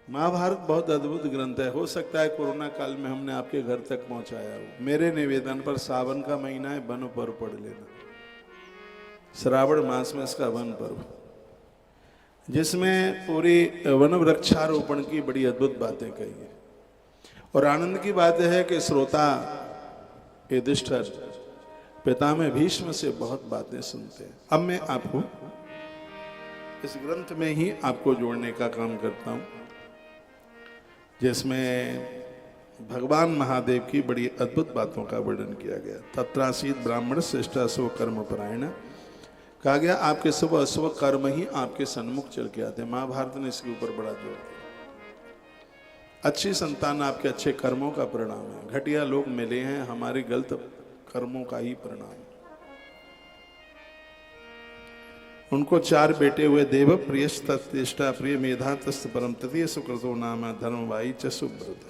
महाभारत बहुत अद्भुत ग्रंथ है। हो सकता है कोरोना काल में हमने आपके घर तक पहुंचाया हो। मेरे निवेदन पर सावन का महीना है, वन पर्व पढ़ लेना। श्रावण मास में इसका वन पर्व, जिसमें पूरी वन वृक्षारोपण की बड़ी अद्भुत बातें कही है। और आनंद की बात यह है कि श्रोता युधिष्ठिर पितामह भीष्म से बहुत बातें सुनते हैं। अब मैं आपको इस ग्रंथ में ही आपको जोड़ने का काम करता हूं, जिसमें भगवान महादेव की बड़ी अद्भुत बातों का वर्णन किया गया। तत्रासीत ब्राह्मण श्रेष्ठा स्व कर्म परायण, कहा गया आपके सब अश्व कर्म ही आपके सन्मुख चल के आते हैं। महाभारत ने इसके ऊपर बड़ा जोर दिया। अच्छी संतान आपके अच्छे कर्मों का परिणाम है। घटिया लोग मिले हैं हमारे गलत कर्मों का ही परिणाम। उनको 4 बेटे हुए, देव प्रिय तत्ष्टा प्रिय मेधा तस्त परम तृतीय सुकृतो नाम धर्मवाई च सुब्रत।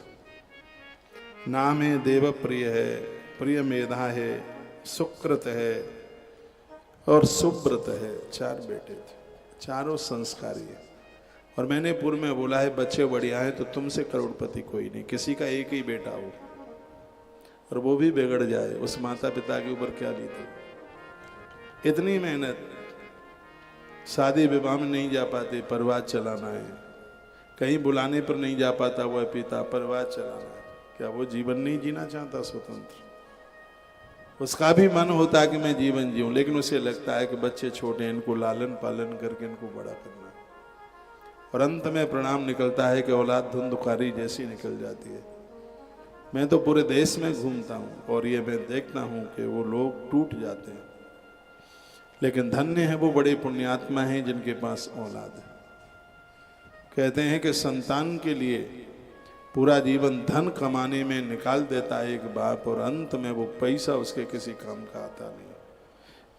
नाम है देव प्रिय है, प्रिय मेधा है, सुकृत है और सुब्रत है। 4 बेटे थे, चारों संस्कारी है। और मैंने पूर्व में बोला है बच्चे बढ़िया है तो तुमसे करोड़पति कोई नहीं। किसी का एक ही बेटा हो और वो भी बिगड़ जाए, उस माता पिता के ऊपर क्या बीते। इतनी मेहनत, शादी विवाह में नहीं जा पाते, परिवार चलाना है। कहीं बुलाने पर नहीं जा पाता वह पिता, परिवार चलाना है। क्या वो जीवन नहीं जीना चाहता स्वतंत्र? उसका भी मन होता है कि मैं जीवन जीऊं, लेकिन उसे लगता है कि बच्चे छोटे हैं, इनको लालन पालन करके इनको बड़ा करना है। और अंत में परिणाम निकलता है कि औलाद धुंधुकारी जैसी निकल जाती है। मैं तो पूरे देश में घूमता हूं और ये मैं देखता हूं कि वो लोग टूट जाते हैं, लेकिन धन्य है वो बड़े पुण्यात्मा हैं जिनके पास औलाद है। कहते हैं कि संतान के लिए पूरा जीवन धन कमाने में निकाल देता है एक बाप, और अंत में वो पैसा उसके किसी काम का आता नहीं,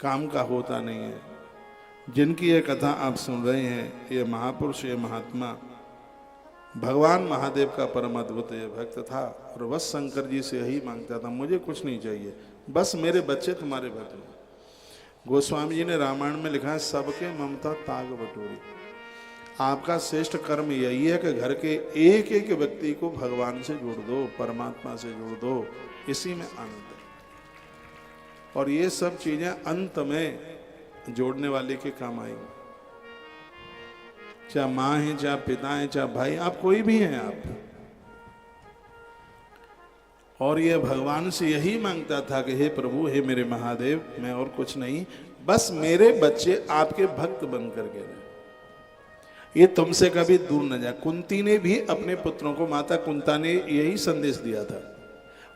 काम का होता नहीं है। जिनकी ये कथा आप सुन रहे हैं, ये महापुरुष, ये महात्मा भगवान महादेव का परम अद्भुत ये भक्त था। और बस शंकर जी से यही मांगता था, मुझे कुछ नहीं चाहिए, बस मेरे बच्चे तुम्हारे भक्त हैं। गोस्वामी जी ने रामायण में लिखा है, सबके ममता ताग बटोरी। आपका श्रेष्ठ कर्म यही है कि घर के एक एक व्यक्ति को भगवान से जोड़ दो, परमात्मा से जोड़ दो, इसी में आनंद है। और ये सब चीजें अंत में जोड़ने वाले के काम आएंगे। चाहे माँ है, चाहे पिता है, चाहे भाई, आप कोई भी हैं आप। और ये भगवान से यही मांगता था कि हे प्रभु, हे मेरे महादेव, मैं और कुछ नहीं, बस मेरे बच्चे आपके भक्त बन करके रहे, ये तुमसे कभी दूर न जाए। कुंती ने भी अपने पुत्रों को, माता कुंता ने यही संदेश दिया था।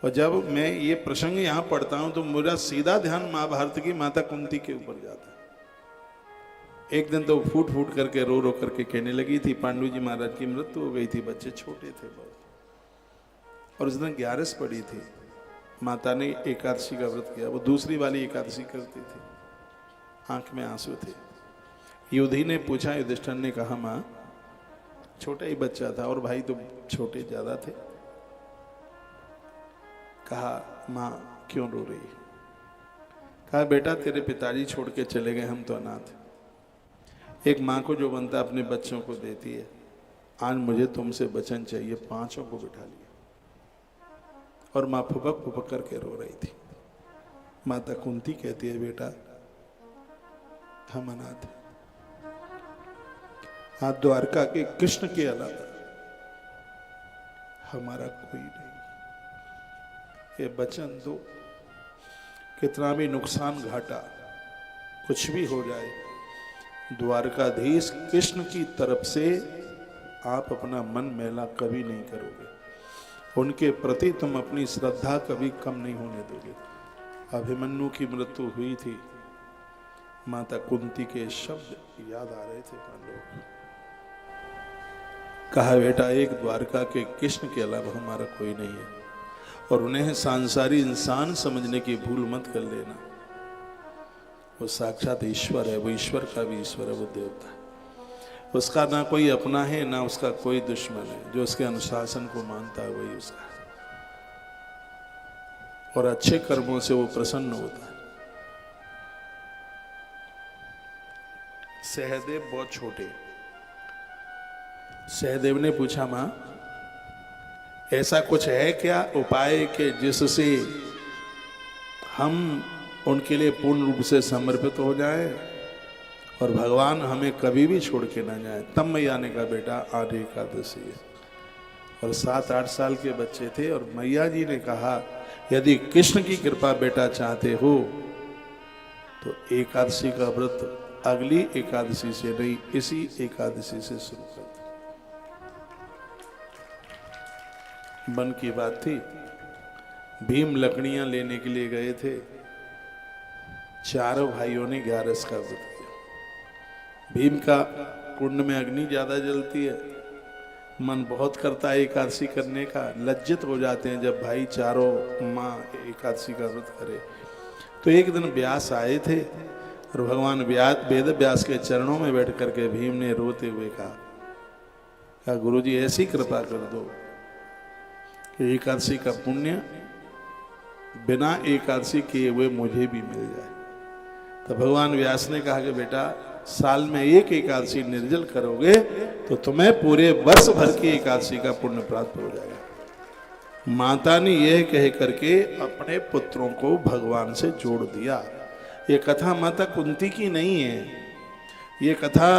और जब मैं ये प्रसंग यहाँ पढ़ता हूँ तो मेरा सीधा ध्यान महाभारत की माता कुंती के ऊपर जाता है। एक दिन तो फूट फूट करके रो रो करके कहने लगी थी, पांडु जी महाराज की मृत्यु हो गई थी, बच्चे छोटे थे बहुत, और उस दिन 11 पड़ी थी। माता ने एकादशी का व्रत किया, वो दूसरी वाली एकादशी करती थी, आंख में आंसू थे। युधि ने पूछा, युधिष्ठिर ने कहा, माँ छोटा ही बच्चा था और भाई तो छोटे ज्यादा थे। कहा, माँ क्यों रो रही? कहा, बेटा तेरे पिताजी छोड़ के चले गए, हम तो अनाथ। एक माँ को जो बनता अपने बच्चों को देती है। आज मुझे तुमसे वचन चाहिए। 5 को बिठा लिया और माँ फुपक फुपक करके रो रही थी। माता कुंती कहती है, बेटा हम अनाथ हैं, आज द्वारका के कृष्ण के अलावा हमारा कोई नहीं। ये वचन दो, कितना भी नुकसान घाटा कुछ भी हो जाए, द्वारकाधीश कृष्ण की तरफ से आप अपना मन मैला कभी नहीं करोगे। उनके प्रति तुम अपनी श्रद्धा कभी कम नहीं होने दोगे। अभिमन्यु की मृत्यु हुई थी, माता कुंती के शब्द याद आ रहे थे पांडवों को। कहा, बेटा एक द्वारका के कृष्ण के अलावा हमारा कोई नहीं है, और उन्हें सांसारी इंसान समझने की भूल मत कर लेना। वो साक्षात ईश्वर है, वो ईश्वर का भी ईश्वर है, वो देवता है। उसका ना कोई अपना है ना उसका कोई दुश्मन है। जो उसके अनुशासन को मानता है वही उसका है, और अच्छे कर्मों से वो प्रसन्न होता है। सहदेव बहुत छोटे, सहदेव ने पूछा, मां ऐसा कुछ है क्या उपाय कि जिससे हम उनके लिए पूर्ण रूप से समर्पित हो जाएं और भगवान हमें कभी भी छोड़ के ना जाए? तब मैया ने कहा, बेटा आज एकादशी है। और 7-8 साल के बच्चे थे और मैया जी ने कहा, यदि कृष्ण की कृपा बेटा चाहते हो तो एकादशी का व्रत अगली एकादशी से नहीं, इसी एकादशी से शुरू कर दो। मन की बात थी। भीम लकड़ियां लेने के लिए गए थे। चारों भाइयों ने 11 का व्रत किया। भीम का कुंड में अग्नि ज्यादा जलती है, मन बहुत करता है एकादशी करने का, लज्जित हो जाते हैं जब भाई चारों माँ एकादशी का व्रत करे। तो एक दिन व्यास आए थे और भगवान वेद व्यास के चरणों में बैठ करके भीम ने रोते हुए कहा, गुरुजी ऐसी कृपा कर दो कि एकादशी का पुण्य बिना एकादशी किए हुए मुझे भी मिल जाए। तो भगवान व्यास ने कहा कि बेटा साल में एक एकादशी निर्जल करोगे तो तुम्हें पूरे वर्ष भर की एकादशी का पुण्य प्राप्त हो जाएगा। माता ने यह कह करके अपने पुत्रों को भगवान से जोड़ दिया। ये कथा माता कुंती की नहीं है, ये कथा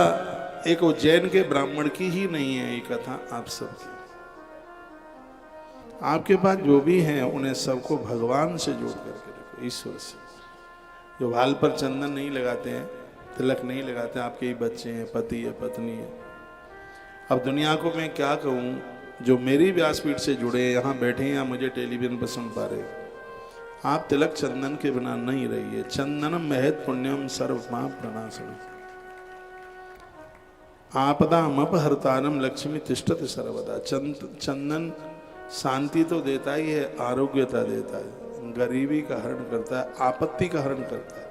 एक उज्जैन के ब्राह्मण की ही नहीं है, ये कथा आप सबकी। आपके पास जो भी हैं उन्हें सबको भगवान से जोड़ करके रखो, ईश्वर से। जो भाल पर चंदन नहीं लगाते हैं, तिलक नहीं लगाते, आपके ही बच्चे हैं, पति है, पत्नी है। अब दुनिया को मैं क्या कहूँ, जो मेरी व्यासपीठ से जुड़े यहाँ बैठे हैं या मुझे टेलीविजन पर सुन पा रहे, आप तिलक चंदन के बिना नहीं रहिए। चंदनम महत पुण्यम सर्व पाप प्रणाशनम, आपदाम अपहर्तारम लक्ष्मी तिष्ठति सर्वदा। चंदन शांति तो देता ही है, आरोग्यता देता है, गरीबी का हरण करता है, आपत्ति का हरण करता है।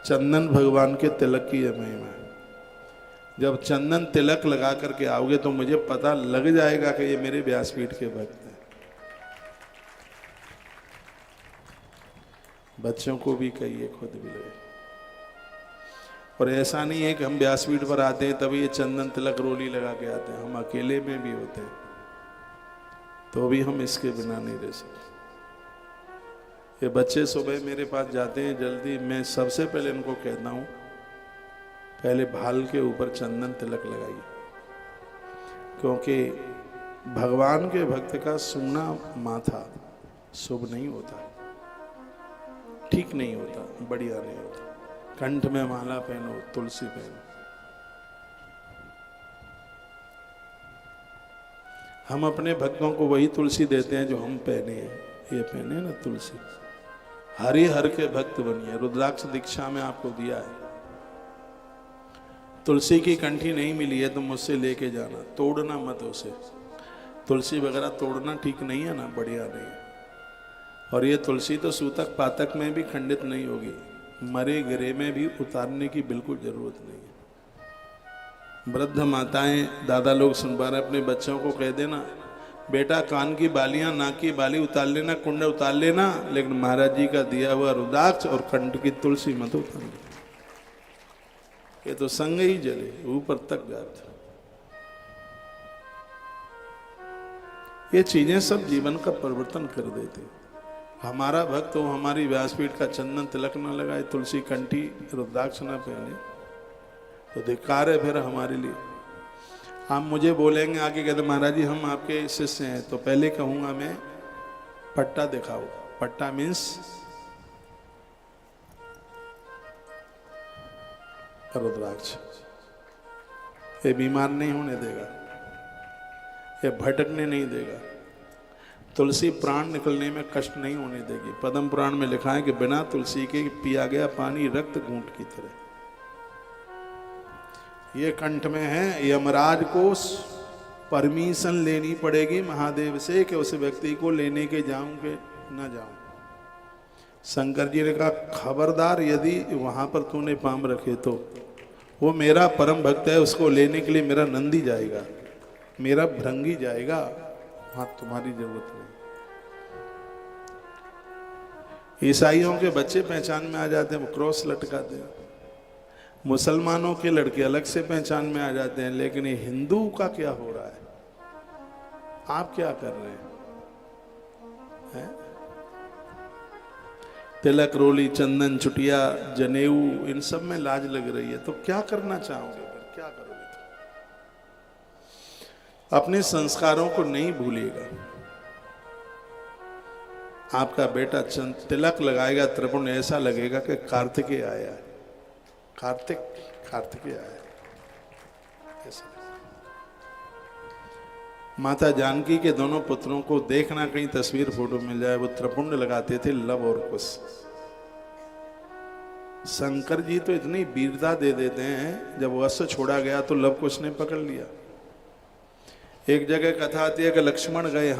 चंदन भगवान के तिलक की है महिमा है। जब चंदन तिलक लगा करके आओगे तो मुझे पता लग जाएगा कि ये मेरे व्यासपीठ के भक्त हैं। बच्चों को भी कहिए, खुद भी लगे। और ऐसा नहीं है कि हम व्यासपीठ पर आते हैं तभी ये चंदन तिलक रोली लगा के आते हैं, हम अकेले में भी होते हैं तो भी हम इसके बिना नहीं रह सकते। ये बच्चे सुबह मेरे पास जाते हैं जल्दी, मैं सबसे पहले इनको कहता हूँ पहले भाल के ऊपर चंदन तिलक लगाइए, क्योंकि भगवान के भक्त का सूना माथा शुभ नहीं होता, ठीक नहीं होता, बढ़िया नहीं होता। कंठ में माला पहनो, तुलसी पहनो। हम अपने भक्तों को वही तुलसी देते हैं जो हम पहने हैं। ये पहने ना तुलसी, हरि हर के भक्त बनिए। रुद्राक्ष दीक्षा में आपको दिया है। तुलसी की कंठी नहीं मिली है तो मुझसे लेके जाना, तोड़ना मत उसे। तुलसी वगैरह तोड़ना ठीक नहीं है ना, बढ़िया नहीं है। और ये तुलसी तो सूतक पातक में भी खंडित नहीं होगी, मरे गिरे में भी उतारने की बिल्कुल जरूरत नहीं है। वृद्ध माताएं, दादा लोग सुन पा रहे, अपने बच्चों को कह देना, बेटा कान की बालियां, नाक की बाली उतार लेना, कुंडल उतार लेना, लेकिन महाराज जी का दिया हुआ रुद्राक्ष और कंठ की तुलसी मत उतारना। ये तो संग ही जले, ऊपर तक जाता। ये चीजें सब जीवन का परिवर्तन कर देती। हमारा भक्त हो, हमारी व्यासपीठ का चंदन तिलक न लगाए, तुलसी कंठी रुद्राक्ष न पहने तो धिक्कार है फिर हमारे लिए। आप मुझे बोलेंगे आके, कहते महाराज जी हम आपके शिष्य हैं, तो पहले कहूंगा मैं पट्टा दिखाओ। पट्टा मीन्स रुद्राक्ष। ये बीमार नहीं होने देगा, ये भटकने नहीं देगा। तुलसी प्राण निकलने में कष्ट नहीं होने देगी। पद्म पुराण में लिखा है कि बिना तुलसी के पिया गया पानी रक्त घूंट की तरह। ये कंठ में है। यमराज को परमिशन लेनी पड़ेगी महादेव से कि उस व्यक्ति को लेने के जाऊं कि ना जाऊं। शंकर जी ने कहा खबरदार, यदि वहां पर तूने पाम रखे तो वो मेरा परम भक्त है, उसको लेने के लिए मेरा नंदी जाएगा, मेरा भृंगी जाएगा, वहां तुम्हारी जरूरत नहीं। ईसाइयों के बच्चे पहचान में आ जाते हैं, वो क्रॉस लटकाते हैं। मुसलमानों के लड़के अलग से पहचान में आ जाते हैं, लेकिन ये हिंदू का क्या हो रहा है? आप क्या कर रहे हैं? तिलक, रोली, चंदन, चुटिया, जनेऊ, इन सब में लाज लग रही है, तो क्या करना चाहोगे? फिर क्या करोगे? अपने संस्कारों को नहीं भूलिएगा। आपका बेटा तिलक लगाएगा, त्रिपुण, ऐसा लगेगा कि कार्तिकेय आया है। कार्तिकेय आया ऐसा। माता जानकी के दोनों पुत्रों को देखना, कहीं तस्वीर फोटो मिल जाए, वो त्रिपुंड लगाते थे, लव और कुश। शंकर जी तो इतनी वीरता दे देते हैं, जब वो अश्व छोड़ा गया तो लव कुश ने पकड़ लिया। एक जगह कथा आती है कि लक्ष्मण गए,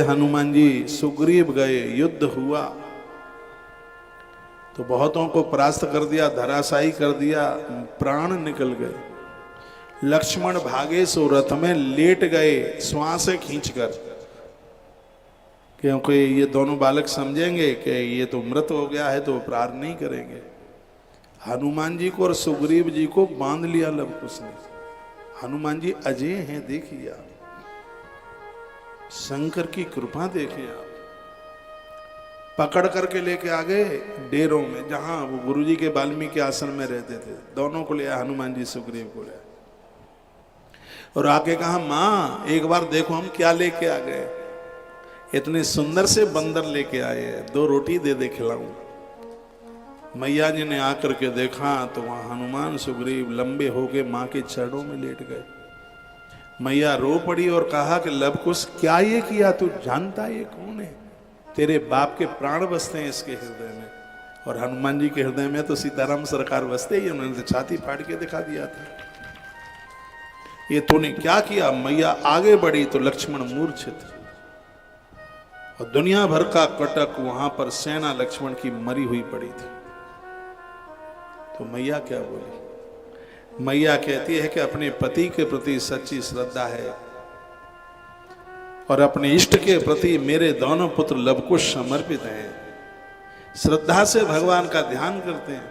हनुमान जी, सुग्रीव गए, युद्ध हुआ तो बहुतों को परास्त कर दिया, धराशायी कर दिया, प्राण निकल गए। लक्ष्मण भागे सो रथ में लेट गए श्वास खींचकर, क्योंकि ये दोनों बालक समझेंगे कि ये तो मृत हो गया है, तो प्रार नहीं करेंगे। हनुमान जी को और सुग्रीव जी को बांध लिया लव कुश ने। हनुमान जी अजय हैं, देखिए आप, शंकर की कृपा देखें आप। पकड़ करके लेके आ गए डेरों में, जहां वो गुरुजी के वाल्मीकि आश्रम में रहते थे। दोनों को ले आया, हनुमान जी सुग्रीव को ले आया, और आके कहा, माँ एक बार देखो हम क्या लेके आ गए। इतने सुंदर से बंदर लेके आए हैं, 2 रोटी दे दे खिलाऊं। मैया जी ने आकर के देखा तो वहां हनुमान सुग्रीव लंबे होके माँ के चरणों में लेट गए। मैया रो पड़ी और कहा कि लव कुश, क्या ये किया? तू जानता ये कौन है? तेरे बाप के प्राण बसते हैं इसके हृदय में। और हनुमान जी के हृदय में तो सीताराम सरकार बसते ही, उन्होंने छाती फाड़ के दिखा दिया था। ये तूने क्या किया? मैया आगे बढ़ी तो लक्ष्मण मूर्छित, और दुनिया भर का कटक वहां पर सेना लक्ष्मण की मरी हुई पड़ी थी। तो मैया क्या बोली? मैया कहती है कि अपने पति के प्रति सच्ची श्रद्धा है, और अपने इष्ट के प्रति मेरे दोनों पुत्र लव कुश समर्पित हैं, श्रद्धा से भगवान का ध्यान करते हैं।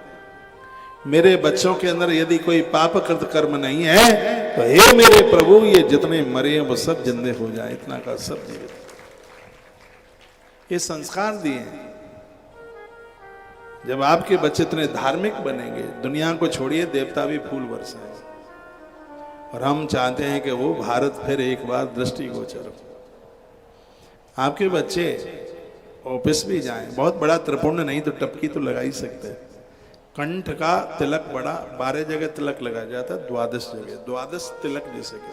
मेरे बच्चों के अंदर यदि कोई पापकृत कर्म नहीं है तो हे मेरे प्रभु, ये जितने मरे हैं वो सब जिंदे हो जाए, इतना का सब जीवित। ये संस्कार दिए हैं। जब आपके बच्चे इतने धार्मिक बनेंगे, दुनिया को छोड़िए, देवता भी फूल बरसाएंगे। और हम चाहते हैं कि वो भारत फिर एक बार दृष्टिगोचर हो। आपके बच्चे ऑफिस भी जाएं, बहुत बड़ा त्रिपुंड नहीं तो टपकी तो लगा ही सकते हैं। कंठ का तिलक बड़ा, 12 जगह तिलक लगाया जाता है, 12 जगह, 12 तिलक जैसे के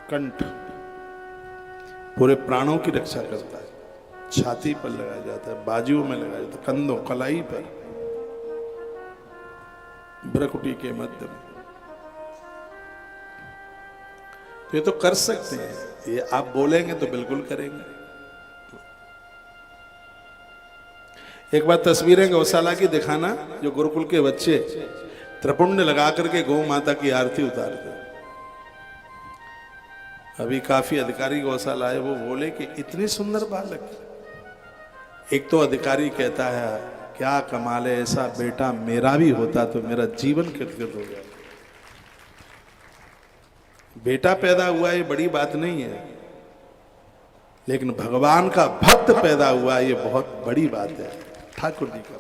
कंठ पूरे प्राणों की रक्षा करता है। छाती पर लगाया जाता है, बाजुओं में लगाया जाता है, कंधों, कलाई पर, भ्रुकुटी के मध्य में। तो ये तो कर सकते हैं, ये आप बोलेंगे तो बिल्कुल करेंगे। एक बार तस्वीरें गौशाला की दिखाना, जो गुरुकुल के बच्चे त्रिपुंड लगा करके गौ माता की आरती उतारते। अभी काफी अधिकारी गौशाला है, वो बोले कि इतनी सुंदर बालक। एक तो अधिकारी कहता है, क्या कमाल है, ऐसा बेटा मेरा भी होता तो मेरा जीवन कृतकृत हो गया। बेटा पैदा हुआ ये बड़ी बात नहीं है, लेकिन भगवान का भक्त पैदा हुआ ये बहुत बड़ी बात है। ठाकुर जी का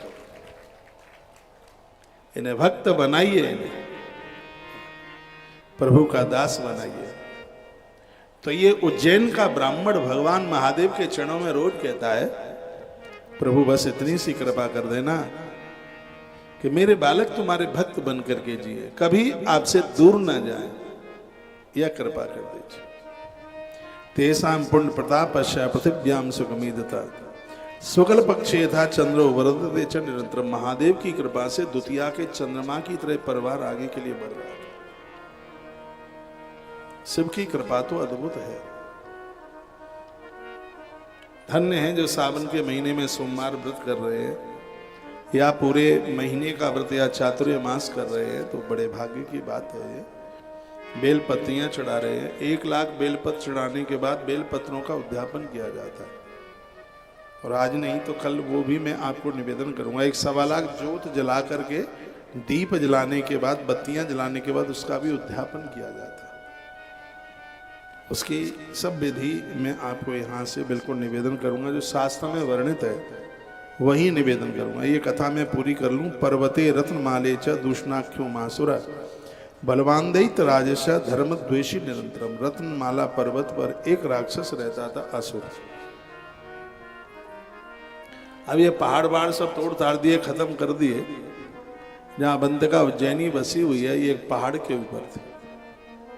इन्हें भक्त बनाइए, इन्हें प्रभु का दास बनाइए। तो ये उज्जैन का ब्राह्मण भगवान महादेव के चरणों में रोज कहता है, प्रभु बस इतनी सी कृपा कर देना कि मेरे बालक तुम्हारे भक्त बन करके जिए, कभी आपसे दूर ना जाए, यह कृपा कर दीजिए। तेसाम पुण्य प्रताप पृथिव्याम सुगमीदता शुक्ल पक्षे था चंद्रो वरदते च निरंतर। महादेव की कृपा से द्वितीया के चंद्रमा की तरह परिवार आगे के लिए बढ़ रहा है। शिव की कृपा तो अद्भुत है। धन्य हैं जो सावन के महीने में सोमवार व्रत कर रहे हैं, या पूरे महीने का व्रत या चातुर्य मास कर रहे हैं, तो बड़े भाग्य की बात है। ये बेल पत्तियां चढ़ा रहे हैं। 1 लाख बेलपत्र चढ़ाने के बाद बेल पत्रों का उद्यापन किया जाता है, और आज नहीं तो कल वो भी मैं आपको निवेदन करूंगा। एक 1.25 लाख जोत जला करके दीप जलाने के बाद, बत्तियां जलाने के बाद उसका भी उद्यापन किया जाता है। उसकी सब विधि मैं आपको यहाँ से बिल्कुल निवेदन करूंगा, जो शास्त्र में वर्णित है वही निवेदन करूंगा। ये कथा मैं पूरी कर लूं। पर्वते रत्नमाले च दूषणाख्यो मासुरा बलवान दैत राजस धर्म द्वेषी निरंतरम। रत्नमाला पर्वत पर एक राक्षस रहता था, असुर। अब ये पहाड़ वहाड़ सब तोड़ ताड़ दिए, खत्म कर दिए। जहाँ बंदका उज्जैनी बसी हुई है, ये एक पहाड़ के ऊपर थी।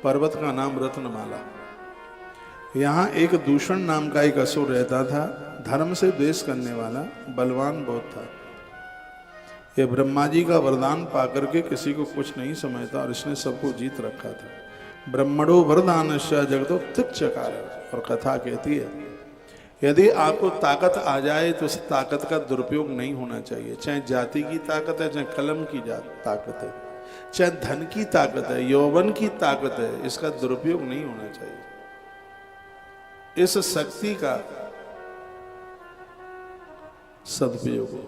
पर्वत का नाम रत्नमाला। यहाँ एक दूषण नाम का एक असुर रहता था, धर्म से द्वेष करने वाला, बलवान बहुत था। ये ब्रह्मा जी का वरदान पाकर के किसी को कुछ नहीं समझता और इसने सबको जीत रखा था। ब्रह्मणो वरदानश्च जगतो तिक्चकार। और कथा कहती है यदि आपको ताकत आ जाए तो उस ताकत का दुरुपयोग नहीं होना चाहिए। चाहे जाति की ताकत है, चाहे कलम की ताकत है, चाहे धन की ताकत है, यौवन की ताकत है, इसका दुरुपयोग नहीं होना चाहिए। इस शक्ति का सदुपयोग हो।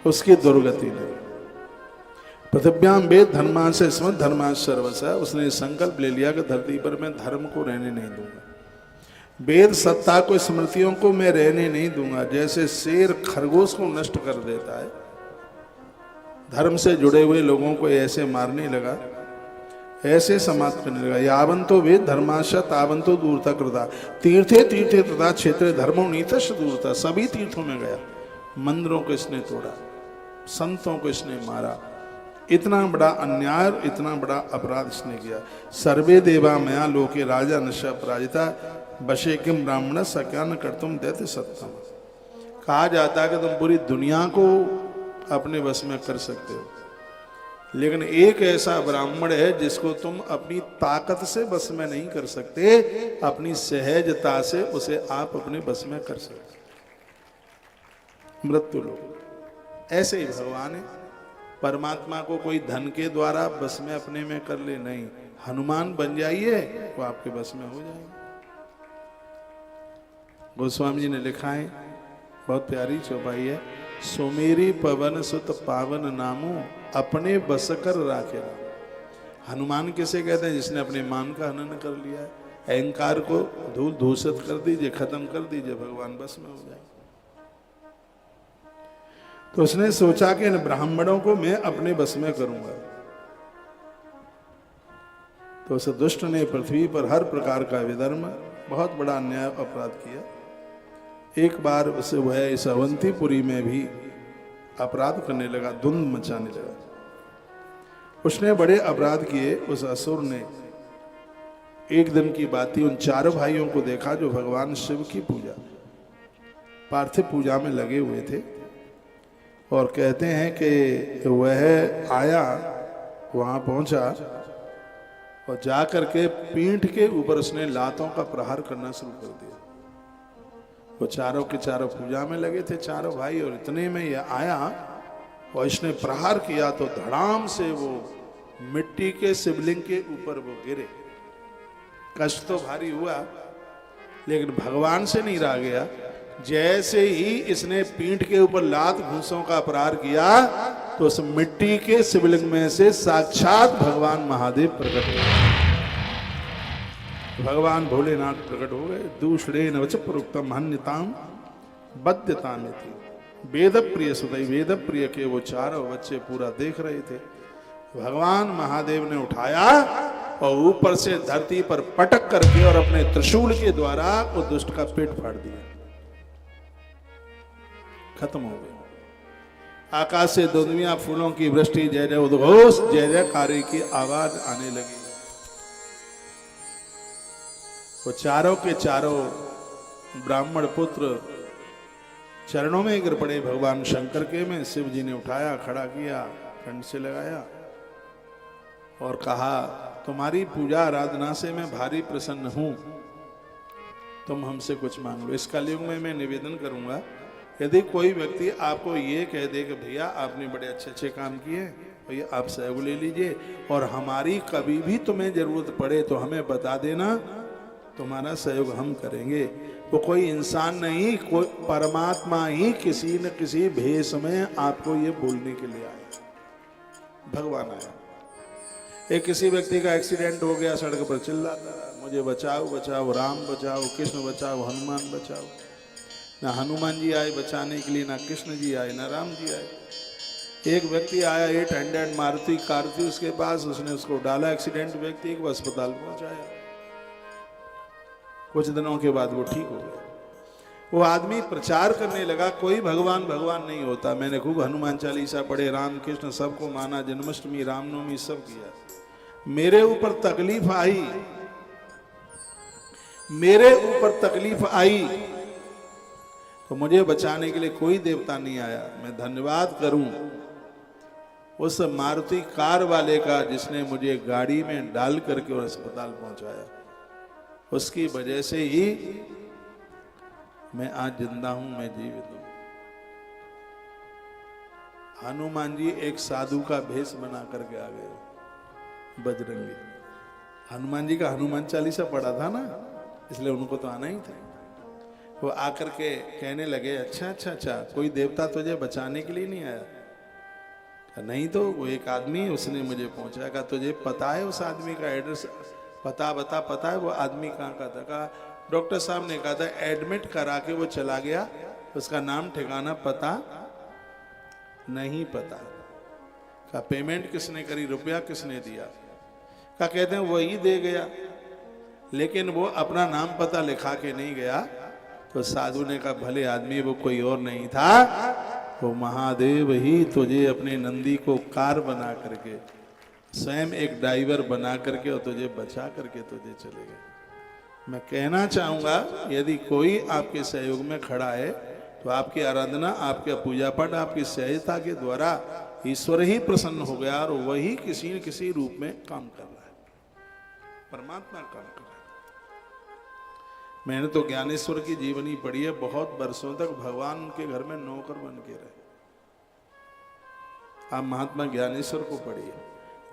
उसकी दुर्गति नहीं। पृथिव्याम वेद धर्मा से स्मृत धर्मा सर्वसा। उसने संकल्प ले लिया कि धरती पर मैं धर्म को रहने नहीं दूंगा, वेद सत्ता को, स्मृतियों को मैं रहने नहीं दूंगा। जैसे शेर खरगोश को नष्ट कर देता है, धर्म से जुड़े हुए लोगों को ऐसे मारने लगा, ऐसे समाप्त करने लगा। यावंतो वेद धर्माश तावंतो दूरता कृता तीर्थे तीर्थे तथा क्षेत्र धर्मो नीतश दूरता। सभी तीर्थों में गया, मंदिरों को इसने तोड़ा, संतों को इसने मारा। इतना बड़ा अन्याय, इतना बड़ा अपराध इसने किया। सर्वे देवा मया लोके राजा नशा पराजिता बशे किम ब्राह्मण सक्यान कर्तुम दैत्य सत्यम। कहा जाता है कि तुम पूरी दुनिया को अपने वश में कर सकते हो, लेकिन एक ऐसा ब्राह्मण है जिसको तुम अपनी ताकत से बस में नहीं कर सकते, अपनी सहजता से उसे आप अपने बस में कर सकते। मृत्यु लोग ऐसे ही भगवान है। परमात्मा को कोई धन के द्वारा बस में अपने में कर ले, नहीं। हनुमान बन जाइए वो आपके बस में हो जाएंगे। गोस्वामी जी ने लिखा है, बहुत प्यारी चौपाई है। सुमेरी पवन सुत पावन नामो अपने बस कर राखे। हनुमान किसे कहते हैं? जिसने अपने मान का हनन कर लिया है। अहंकार को धूल धूसत कर दीजिए, खत्म कर दीजिए, भगवान बस में हो जाए। तो उसने सोचा कि इन ब्राह्मणों को मैं अपने बस में करूंगा। तो उस दुष्ट ने पृथ्वी पर हर प्रकार का विधर्म, बहुत बड़ा अन्याय, अपराध किया। एक बार उसे वह इस अवंतीपुरी में भी अपराध करने लगा, धुंध मचाने लगा। उसने बड़े अपराध किए। उस असुर ने एक दिन की बात थी, उन चारों भाइयों को देखा जो भगवान शिव की पूजा, पार्थिव पूजा में लगे हुए थे। और कहते हैं कि वह आया, वहां पहुंचा और जाकर के पीठ के ऊपर उसने लातों का प्रहार करना शुरू कर दिया। वो चारों के चारों पूजा में लगे थे, चारों भाई, और इतने में यह आया और इसने प्रहार किया तो धड़ाम से वो मिट्टी के शिवलिंग के ऊपर वो गिरे। कष्ट तो भारी हुआ, लेकिन भगवान से नहीं रहा गया। जैसे ही इसने पीठ के ऊपर लात घूंसों का प्रहार किया तो उस मिट्टी के शिवलिंग में से साक्षात भगवान महादेव प्रकट हुए। भगवान भोलेनाथ प्रकट हो गए। दूषणेन वच प्रोक्तम हन्यताम बद्यता में थी। वेद प्रिय सुदय, वेद प्रिय के वो चारों बच्चे पूरा देख रहे थे। भगवान महादेव ने उठाया और ऊपर से धरती पर पटक करके और अपने त्रिशूल के द्वारा वो दुष्ट का पेट फाड़ दिया, खत्म हो गए। आकाश से दुनिया फूलों की वृष्टि, जय जय उद्घोष, जय जयकारी की आवाज आने लगी। वो चारों के चारों ब्राह्मण पुत्र चरणों में गिर पड़े भगवान शंकर के में। शिव जी ने उठाया, खड़ा किया, कंठ से लगाया और कहा, तुम्हारी पूजा आराधना से मैं भारी प्रसन्न हूं, तुम हमसे कुछ मांग लो। इस कलयुग में मैं निवेदन करूंगा, यदि कोई व्यक्ति आपको ये कह दे कि भैया आपने बड़े अच्छे अच्छे काम किए, भैया आप सहयोग ले लीजिए, और हमारी कभी भी तुम्हें जरूरत पड़े तो हमें बता देना, तुम्हारा सहयोग हम करेंगे। वो कोई इंसान नहीं, कोई परमात्मा ही किसी न किसी भेष में आपको ये बोलने के लिए आया, भगवान आया। एक किसी व्यक्ति का एक्सीडेंट हो गया, सड़क पर चिल्लाता रहा, मुझे बचाओ बचाओ, राम बचाओ, कृष्ण बचाओ, हनुमान बचाओ। ना हनुमान जी आए बचाने के लिए, ना कृष्ण जी आए, ना राम जी आए। एक व्यक्ति आया 800 मारुति कार थी उसके पास, उसने उसको डाला, एक्सीडेंट व्यक्ति को अस्पताल पहुंचाया। कुछ दिनों के बाद वो ठीक हो गया। वो आदमी प्रचार करने लगा, कोई भगवान भगवान नहीं होता। मैंने खूब हनुमान चालीसा पढ़े, राम कृष्ण सबको माना, जन्माष्टमी रामनवमी सब किया। मेरे ऊपर तकलीफ आई, मेरे ऊपर तकलीफ आई तो मुझे बचाने के लिए कोई देवता नहीं आया। मैं धन्यवाद करूं उस मारुति कार वाले का जिसने मुझे गाड़ी में डाल करके और अस्पताल पहुंचाया। उसकी वजह से ही मैं आज जिंदा हूं, मैं जीवित हूं। हनुमान जी एक साधु का भेष बना करके आ गए, बजरंगी। हनुमान जी का हनुमान चालीसा पढ़ा था ना, इसलिए उनको तो आना ही था। वो आकर के कहने लगे, अच्छा अच्छा अच्छा, कोई देवता तुझे बचाने के लिए नहीं आया? नहीं तो वो एक आदमी, उसने मुझे पहुंचाया। कहा तुझे पता है उस आदमी का एड्रेस? पता बता, पता है वो आदमी कहाँ का था? कहा डॉक्टर साहब ने कहा था एडमिट करा के वो चला गया, उसका नाम ठिकाना पता नहीं पता। कहा पेमेंट किसने करी, रुपया किसने दिया? कहा कहते हैं वही दे गया, लेकिन वो अपना नाम पता लिखा के नहीं गया। तो साधु ने कहा भले आदमी, वो कोई और नहीं था, वो महादेव ही तुझे अपने नंदी को कार बना करके, स्वयं एक ड्राइवर बना करके और तुझे बचा करके तुझे चले गए। मैं कहना चाहूंगा यदि कोई आपके सहयोग में खड़ा है तो आपकी आराधना, आपका पूजा पाठ, आपकी सहायता के द्वारा ईश्वर ही प्रसन्न हो गया और वही किसी न किसी रूप में काम कर रहा है, परमात्मा काम कर रहा है। मैंने तो ज्ञानेश्वर की जीवनी पढ़ी है, बहुत वर्षों तक भगवान के घर में नौकर बन के रहे। आप महात्मा ज्ञानेश्वर को पढ़िए।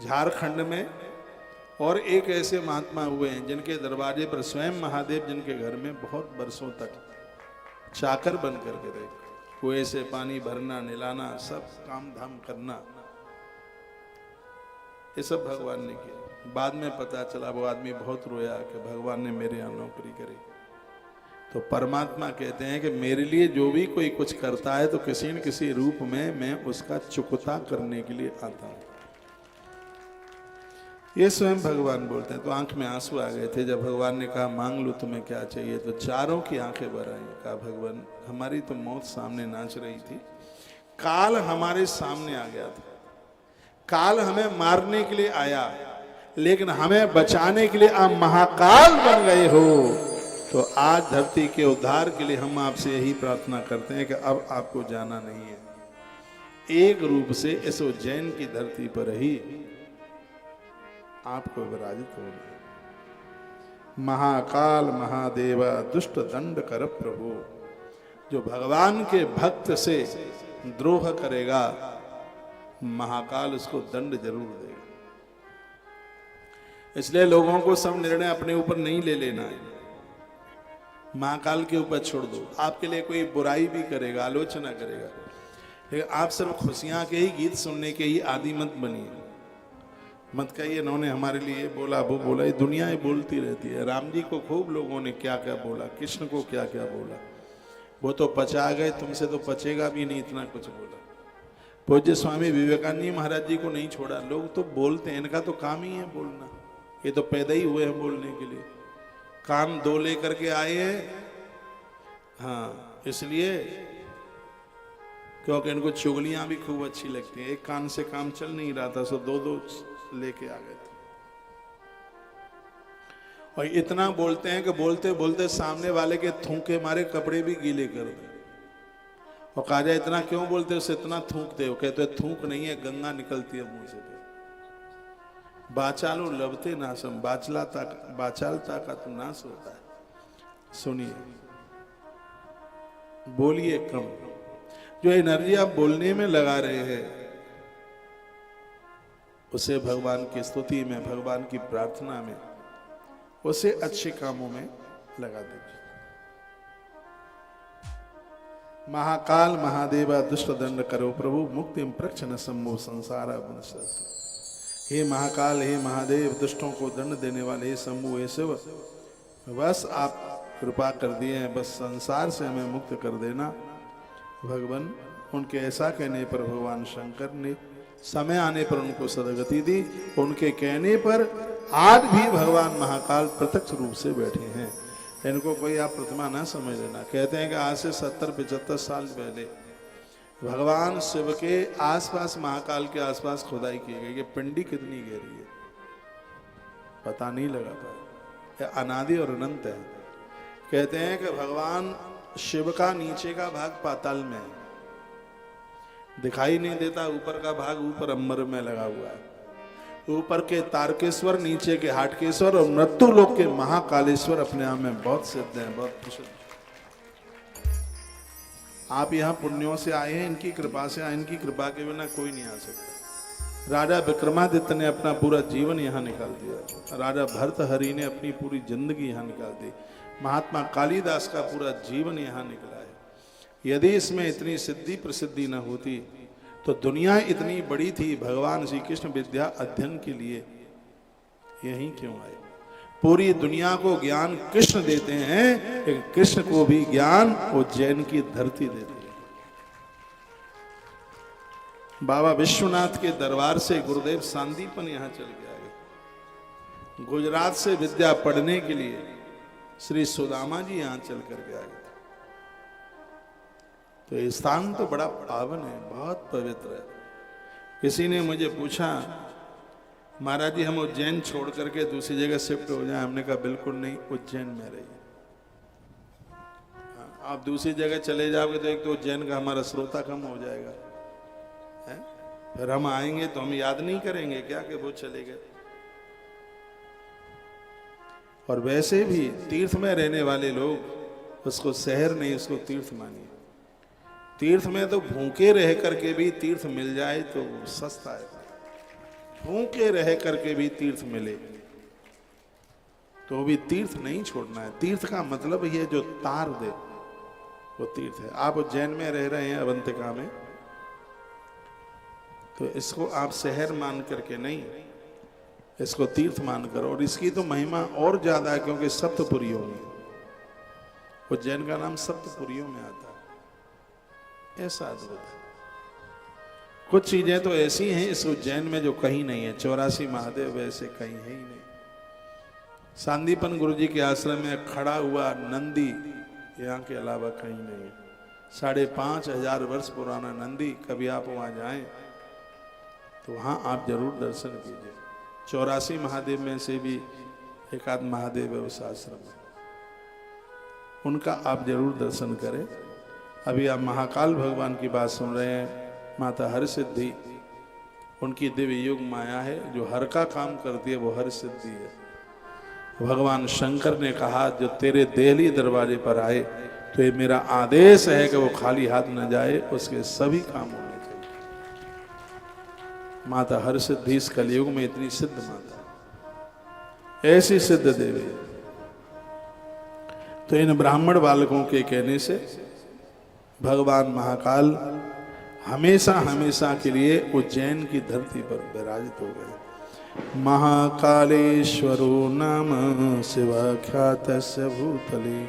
झारखंड में और एक ऐसे महात्मा हुए हैं जिनके दरवाजे पर स्वयं महादेव, जिनके घर में बहुत वर्षों तक चाकर बन करके रहे। कुएं से पानी भरना, निलाना, सब काम धाम करना, ये सब भगवान ने किया। बाद में पता चला वो आदमी बहुत रोया कि भगवान ने मेरे यहाँ नौकरी करी। तो परमात्मा कहते हैं कि मेरे लिए जो भी कोई कुछ करता है तो किसी न किसी रूप में मैं उसका चुकता करने के लिए आता हूं। ये स्वयं भगवान बोलते हैं। तो आंख में आंसू आ गए थे जब भगवान ने कहा मांग लो तुम्हें क्या चाहिए। तो चारों की आंखें भर आई। कहा भगवान हमारी तो मौत सामने नाच रही थी, काल हमारे सामने आ गया था, काल हमें मारने के लिए आया, लेकिन हमें बचाने के लिए आप महाकाल बन गए हो। तो आज धरती के उद्धार के लिए हम आपसे यही प्रार्थना करते हैं कि अब आपको जाना नहीं है, एक रूप से इस उज्जैन की धरती पर ही आपको विराजित होना। महाकाल महादेवा दुष्ट दंड कर प्रभु। जो भगवान के भक्त से द्रोह करेगा महाकाल उसको दंड जरूर देगा। इसलिए लोगों को सब निर्णय अपने ऊपर नहीं ले लेना है, महाकाल के ऊपर छोड़ दो। आपके लिए कोई बुराई भी करेगा, आलोचना करेगा, लेकिन आप सिर्फ खुशियां के ही गीत सुनने के ही आदि मत बनिए। मत कहिए इन्होंने हमारे लिए बोला, वो बोला। ये दुनिया ही बोलती रहती है। राम जी को खूब लोगों ने क्या क्या बोला, कृष्ण को क्या क्या बोला, वो तो पचा गए, तुमसे तो पचेगा भी नहीं, इतना कुछ बोला। पूज्य स्वामी विवेकानंद महाराज जी को नहीं छोड़ा। लोग तो बोलते हैं, इनका तो काम ही है बोलना, ये तो पैदा ही हुए हैं बोलने के लिए, काम दो लेकर के आए हैं। हाँ, इसलिए क्योंकि इनको चुगलियां भी खूब अच्छी लगती हैं। एक कान से काम चल नहीं रहा था, सो दो दो लेके आ गए थे। और इतना बोलते हैं कि बोलते बोलते सामने वाले के थूके मारे कपड़े भी गीले कर दे। और कहा जाए इतना क्यों बोलते, उससे इतना थूकते हो? कहते थूक नहीं है, गंगा निकलती है मुंह से। बाचालो लबते नासम, बाचालता का तो नाश होता है। सुनिए, बोलिए कम। जो एनर्जी आप बोलने में लगा रहे हैं उसे भगवान की स्तुति में, भगवान की प्रार्थना में, उसे अच्छे कामों में लगा दीजिए। महाकाल महादेवा दुष्ट दंड करो प्रभु, मुक्तिम प्रक्षण सम्भो संसारा बनसत। हे महाकाल, हे महादेव, दुष्टों को दंड देने वाले, हे शंभु, हे शिव, बस आप कृपा कर दिए हैं, बस संसार से हमें मुक्त कर देना। भगवान उनके ऐसा कहने पर भगवान शंकर ने समय आने पर उनको सदगति दी। उनके कहने पर आज भी भगवान महाकाल प्रत्यक्ष रूप से बैठे हैं। इनको कोई आप प्रतिमा ना समझ लेना। कहते हैं कि आज से 70-75 साल पहले भगवान शिव के आसपास, महाकाल के आसपास खुदाई की गई। ये पिंडी कितनी गहरी है पता नहीं लगा पाया, अनादि और अनंत है। कहते हैं कि भगवान शिव का नीचे का भाग पाताल में है, दिखाई नहीं देता, ऊपर का भाग ऊपर अंबर में लगा हुआ है। ऊपर के तारकेश्वर, नीचे के हाटकेश्वर और मृत्यु लोक के महाकालेश्वर अपने आप में बहुत सिद्ध हैं, बहुत प्रसिद्ध। आप यहाँ पुण्यों से आए हैं, इनकी कृपा से आए, इनकी कृपा के बिना कोई नहीं आ सकता। राजा विक्रमादित्य ने अपना पूरा जीवन यहाँ निकाल दिया, राजा भर्तहरि ने अपनी पूरी जिंदगी यहाँ निकाल दी, महात्मा कालिदास का पूरा जीवन यहाँ निकला है। यदि इसमें इतनी सिद्धि प्रसिद्धि न होती तो दुनिया इतनी बड़ी थी। भगवान श्री कृष्ण विद्या अध्ययन के लिए यहीं क्यों आए? पूरी दुनिया को ज्ञान कृष्ण देते हैं, लेकिन कृष्ण को भी ज्ञान उज्जैन की धरती देती है। बाबा विश्वनाथ के दरबार से गुरुदेव सांदीपन यहाँ चल के आए। गुजरात से विद्या पढ़ने के लिए श्री सुदामा जी यहाँ चल करके आए। तो ये स्थान तो बड़ा पावन है, बहुत पवित्र है। किसी ने मुझे पूछा, महाराज जी हम उज्जैन छोड़ करके दूसरी जगह शिफ्ट हो जाएं? हमने कहा बिल्कुल नहीं, उज्जैन में रहिए। आप दूसरी जगह चले जाओगे तो एक तो उज्जैन का हमारा श्रोता कम हो जाएगा है? फिर हम आएंगे तो हम याद नहीं करेंगे क्या कि वो चले गए। और वैसे भी तीर्थ में रहने वाले लोग उसको शहर नहीं, उसको तीर्थ मानिए। तीर्थ में तो भूखे रह करके भी तीर्थ मिल जाए तो सस्ता है। भूखे रह करके भी तीर्थ मिले तो भी तीर्थ नहीं छोड़ना है। तीर्थ का मतलब ये जो तार दे वो तीर्थ है। आप उज्जैन में रह रहे हैं, अवंतिका में, तो इसको आप शहर मान करके नहीं, इसको तीर्थ मान करो। और इसकी तो महिमा और ज्यादा है क्योंकि सप्तपुरियों में, उज्जैन का नाम सप्तपुरियों में आता है। ऐसा अद्भुत है। कुछ चीजें तो ऐसी हैं इस उज्जैन में जो कहीं नहीं है। 84 महादेव वैसे कहीं है ही नहीं। सांदीपन गुरु जी के आश्रम में खड़ा हुआ नंदी यहाँ के अलावा कहीं नहीं है। 5,500 वर्ष पुराना नंदी। कभी आप वहाँ जाएं तो वहाँ आप जरूर दर्शन कीजिए। 84 महादेव में से भी एक आध महादेव है उस आश्रम में, उनका आप जरूर दर्शन करें। अभी आप महाकाल भगवान की बात सुन रहे हैं। माता हर सिद्धि उनकी दिव्य युग माया है, जो हर का काम करती है वो हर सिद्धि है। भगवान शंकर ने कहा जो तेरे देहली दरवाजे पर आए तो ये मेरा आदेश है कि वो खाली हाथ न जाए, उसके सभी काम होने चाहिए। माता हर सिद्धि इस कलयुग में इतनी सिद्ध माता, ऐसी सिद्ध देवी। तो इन ब्राह्मण बालकों के कहने से भगवान महाकाल हमेशा हमेशा के लिए उज्जैन की धरती पर विराजित हो गए। महाकालेश्वरो नाम शिवाख्यातस्य भूतले,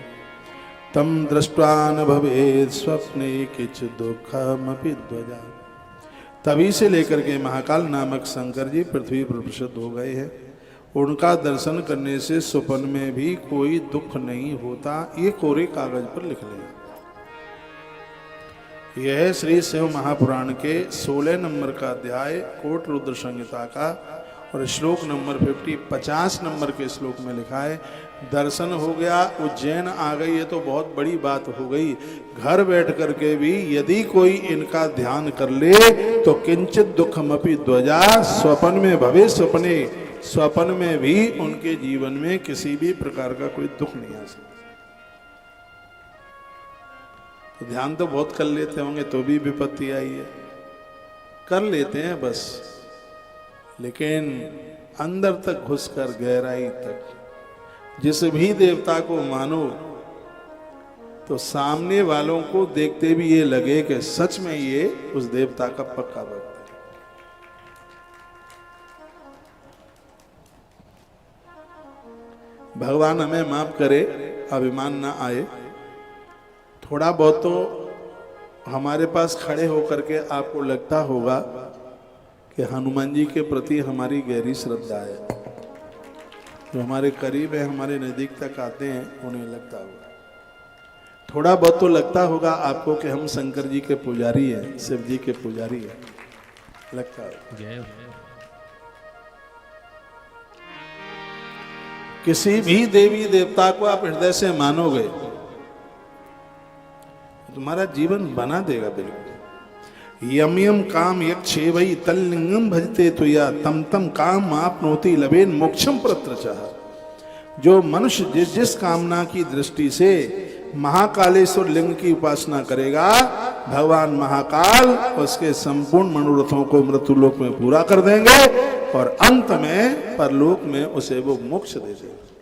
तम दृष्ट्वा न भवेत् स्वप्ने किंचित् दुःखमपि ध्वजा। तभी से लेकर के महाकाल नामक शंकर जी पृथ्वी पर प्रसिद्ध हो गए हैं। उनका दर्शन करने से स्वप्न में भी कोई दुख नहीं होता। ये कोरे कागज पर लिख लें। यह श्री शिव महापुराण के 16 नंबर का अध्याय कोट रुद्र संहिता का और श्लोक नंबर 50 नंबर के श्लोक में लिखा है। दर्शन हो गया, उज्जैन आ गई, ये तो बहुत बड़ी बात हो गई। घर बैठ करके भी यदि कोई इनका ध्यान कर ले तो किंचित दुखमपि ध्वजा, स्वप्न में भवे स्वप्ने, स्वप्न में भी उनके जीवन में किसी भी प्रकार का कोई दुख नहीं आ सकता। तो ध्यान तो बहुत कर लेते होंगे तो भी विपत्ति आई है, कर लेते हैं बस। लेकिन अंदर तक घुसकर गहराई तक जिस भी देवता को मानो तो सामने वालों को देखते भी ये लगे कि सच में ये उस देवता का पक्का भक्त है। भगवान हमें माफ करे, अभिमान ना आए। थोड़ा बहुत तो हमारे पास खड़े होकर के आपको लगता होगा कि हनुमान जी के प्रति हमारी गहरी श्रद्धा है। जो हमारे करीब है, हमारे नजदीक तक आते हैं, उन्हें लगता होगा। थोड़ा बहुत तो लगता होगा आपको कि हम शंकर जी के पुजारी हैं, शिव जी के पुजारी हैं, लगता है। किसी भी देवी देवता को आप हृदय से मानोगे तुम्हारा जीवन बना देगा बिल्कुल। यम यम काम यक्षे वही तल्लिंगम भजते तुया तम तम काम आपनोति लबेन मोक्षम प्रत्रचः। जो मनुष्य जिस जिस कामना की दृष्टि से महाकालेश्वर लिंग की उपासना करेगा, भगवान महाकाल उसके संपूर्ण मनोरथों को मृत्युलोक में पूरा कर देंगे और अंत में परलोक में उसे वो मोक्ष दे देंगे।